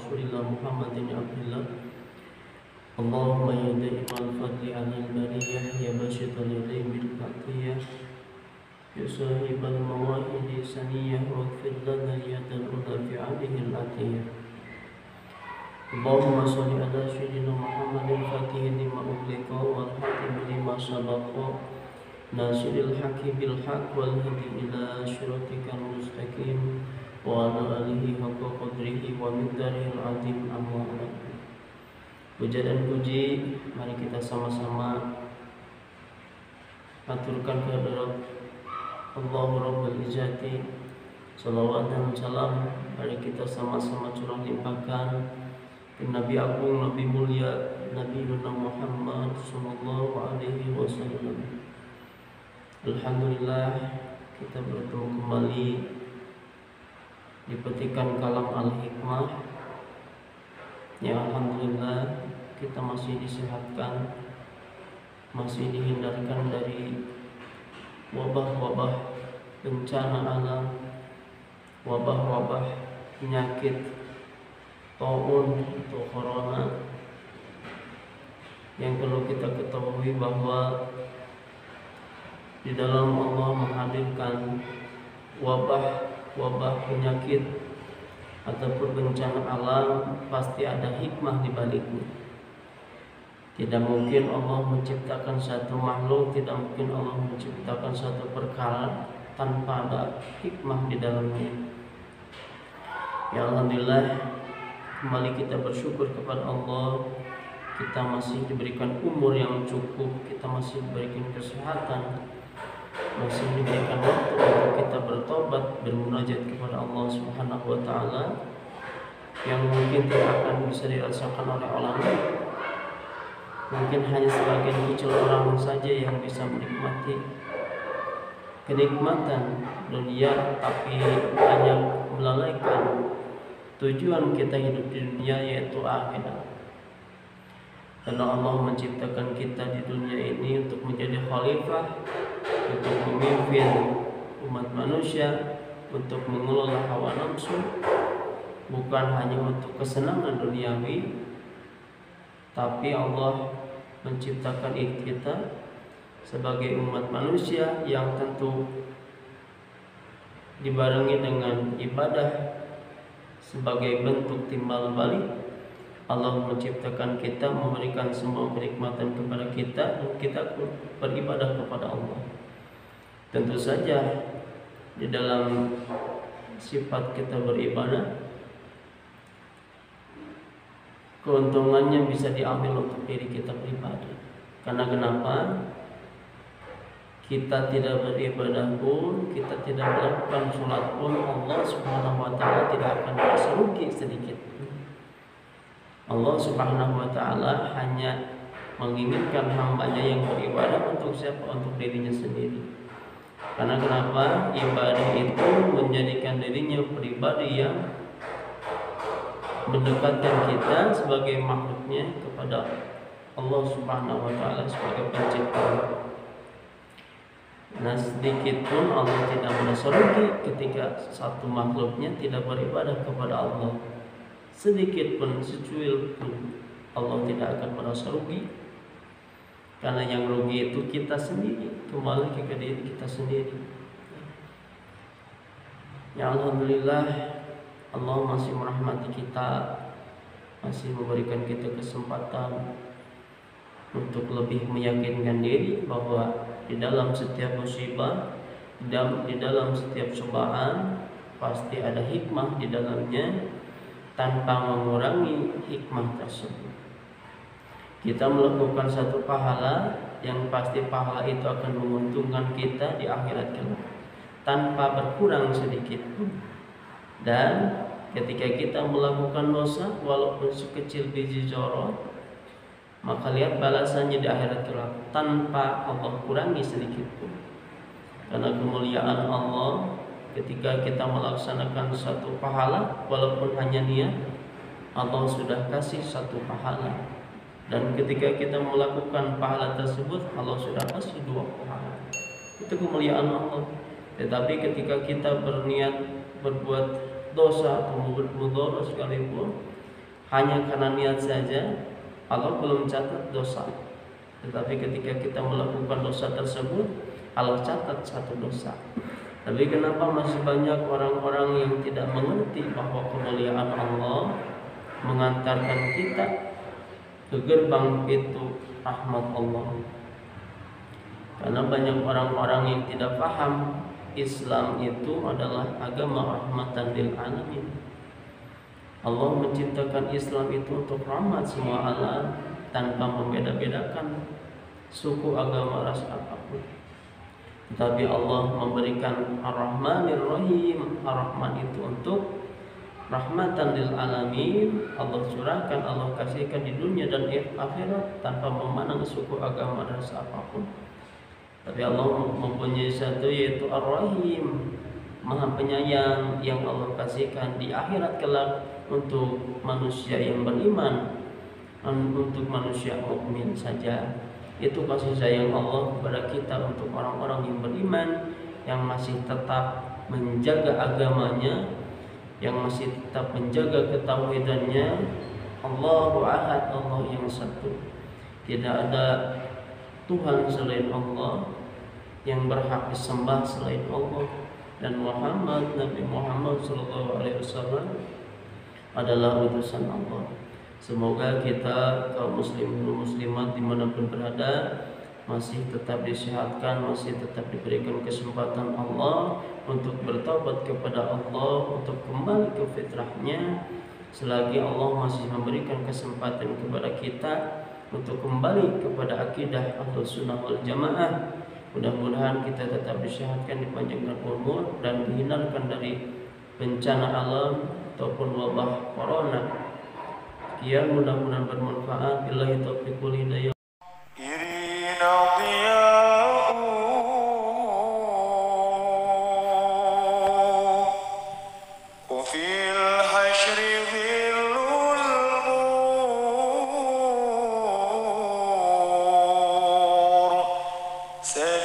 Rasulillah Muhammadin Abdillah. Allahumma ya da'imal fadli 'alal bariyah, ya basyital yadayn bil qatiyah, ya sahibal mawahidi saniyah, waghfir lana yadal ula fi 'alihi al-atiyah. Allahumma sholli ala sayyidina Muhammadin fatihin lima ughliqa wal khatimi lima sabaqa, nasiril haqqi bil haqq wal hadi ila siratikal mustaqim, wa ala alihi haqqa qadrihi wa miqdarihil azim. Amma ba'd. Puja dan puji mari kita sama-sama aturkan kehadirat Allah Rabbul Izzati. Salawat dan salam mari kita sama-sama curah limpahkan ke Nabi Agung, Nabi Mulia, Nabi Muhammad sallallahu alaihi wasallam. Alhamdulillah kita bertemu kembali di petikan kalam Al-Hikmah. Ya alhamdulillah kita masih disehatkan, masih dihindarkan dari wabah-wabah bencana alam, wabah-wabah penyakit taun atau corona. Yang perlu kita ketahui bahwa di dalam Allah menghadirkan wabah penyakit ataupun bencana alam, pasti ada hikmah di baliknya. Tidak mungkin Allah menciptakan satu makhluk, tidak mungkin Allah menciptakan satu perkara tanpa ada hikmah di dalamnya. Ya alhamdulillah, kembali kita bersyukur kepada Allah. Kita masih diberikan umur yang cukup, kita masih diberikan kesehatan, masih diberikan waktu untuk kita bertobat, bermunajat kepada Allah Subhanahu wa taala yang mungkin tidak akan bisa dirasakan oleh orang lain. Mungkin hanya sebagian kecil orang saja yang bisa menikmati kenikmatan dunia, tapi banyak melalaikan tujuan kita hidup di dunia, yaitu akhirat. Karena Allah menciptakan kita di dunia ini untuk menjadi khalifah, untuk memimpin umat manusia, untuk mengelola hawa nafsu, bukan hanya untuk kesenangan duniawi, tapi Allah menciptakan kita sebagai umat manusia yang tentu dibarengi dengan ibadah sebagai bentuk timbal balik. Allah menciptakan kita, memberikan semua kenikmatan kepada kita, dan kita beribadah kepada Allah. Tentu saja di dalam sifat kita beribadah, keuntungannya bisa diambil untuk diri kita pribadi. Karena kenapa? Kita tidak beribadah pun, kita tidak melakukan sholat pun, Allah Subhanahu wa taala tidak akan merasa rugi sedikit. Allah Subhanahu wa taala hanya menginginkan hambanya yang beribadah untuk siapa? Untuk dirinya sendiri. Karena kenapa? Ibadah itu menjadikan dirinya pribadi yang mendekatkan kita sebagai makhluknya kepada Allah Subhanahu wa taala sebagai pencipta. Nah, sedikit pun Allah tidak merasa rugi ketika satu makhluknya tidak beribadah kepada Allah. Sedikit pun, secuil pun Allah tidak akan merasa rugi. Karena yang rugi itu kita sendiri, kembali ke diri kita sendiri. Ya alhamdulillah, Allah masih merahmati kita, masih memberikan kita kesempatan untuk lebih meyakinkan diri bahwa di dalam setiap musibah, di dalam setiap cobaan, pasti ada hikmah di dalamnya, tanpa mengurangi hikmah tersebut. Kita melakukan satu pahala yang pasti pahala itu akan menguntungkan kita di akhirat kelak, tanpa berkurang sedikit pun. Dan ketika kita melakukan dosa walaupun sekecil biji zarah, maka lihat balasannya di akhirat kelak tanpa Allah kurangi sedikit pun. Karena kemuliaan Allah, ketika kita melaksanakan satu pahala walaupun hanya niat, Allah sudah kasih satu pahala. Dan ketika kita melakukan pahala tersebut, Allah sudah kasih dua pahala. Itu kemuliaan Allah. Tetapi ketika kita berniat berbuat dosa atau berbuat mudarat sekalipun, hanya karena niat saja, Allah belum catat dosa. Tetapi ketika kita melakukan dosa tersebut, Allah catat satu dosa. Tapi kenapa masih banyak orang-orang yang tidak mengerti bahwa kemuliaan Allah mengantarkan kita ke gerbang pintu rahmat Allah? Karena banyak orang-orang yang tidak paham Islam itu adalah agama rahmatan lil alamin. Allah menciptakan Islam itu untuk rahmat semua alam tanpa membeda-bedakan suku, agama, ras apapun. Tetapi Allah memberikan Ar-Rahmanir Rahim. Ar-Rahman itu untuk rahmatan lil alamin. Allah curahkan, Allah kasihkan di dunia dan akhirat tanpa memandang suku, agama, ras apapun. Tapi Allah mempunyai satu, yaitu Ar-Rahim, Maha Penyayang, yang Allah kasihkan di akhirat kelak untuk manusia yang beriman, untuk manusia mukmin saja. Itu kasih sayang Allah kepada kita untuk orang-orang yang beriman, yang masih tetap menjaga agamanya, yang masih tetap menjaga ketauhidannya. Allahu Ahad, Allah yang satu. Tidak ada Tuhan selain Allah, yang berhak disembah selain Allah, dan Nabi Muhammad SAW adalah utusan Allah. Semoga kita kaum muslimin dan muslimat dimanapun berada masih tetap disehatkan, masih tetap diberikan kesempatan Allah untuk bertobat kepada Allah, untuk kembali ke fitrahnya. Selagi Allah masih memberikan kesempatan kepada kita untuk kembali kepada akidah Ahlus Sunnah wal Jamaah, mudah-mudahan kita tetap disehatkan, dipanjangkan umur, dan dihindarkan dari bencana alam ataupun wabah corona. Sekian, mudah-mudahan bermanfaat. Billahi taufiq wal hidayah. Say